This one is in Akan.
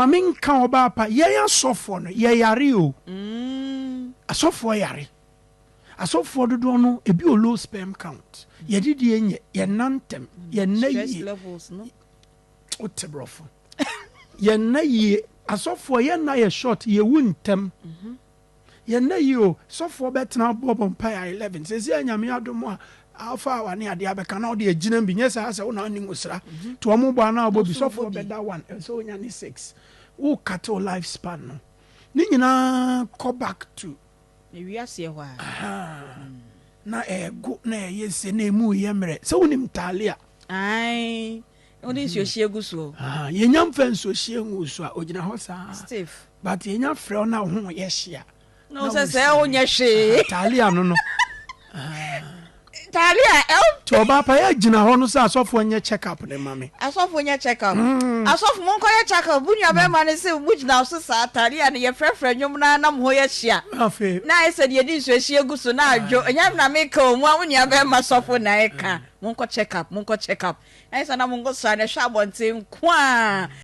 Mamin kan oba pa ye asofo no ye yare o. Asofo yare. Asofo dodo no ebi o low sperm count. Ye didi enye ye nantem ye na stress ye levels no. Otebrofo. Ye na ye asofo ye na ye short ye wuntem. Ye na ye o sofo betena bobom pa 11 sezi anyame adomo alpha wa ne ade abeka na ode agina bi nyesa ase wo na ni ngusra to omo bo na obo bi sofo beda 1 so nya ni 6 wo cut your lifespan no ni nyina go back to We are see why. na ego na yese na emu ye mre so wonim talia Ai only so shegu so. ye nyam fan so hie hu so a ogina ho sa Steve. but ye nya frɛ na ho ye hia No say onya hwe. talia no Talia to oba pa ya gina ho no sa asofo nye check up ne mame asofo nya check up. Asofo mon koye check up bunya be ma ne se bugina so sa Talia ne ye frɛfrɛ nwom na nam ho ye hia. afi Na ese de di so hie gu so na adwo enya na me ka omu awunya be ma sofo na e ka. Mon ko check up. Esa na mon go sa ne hwa bonten kwa.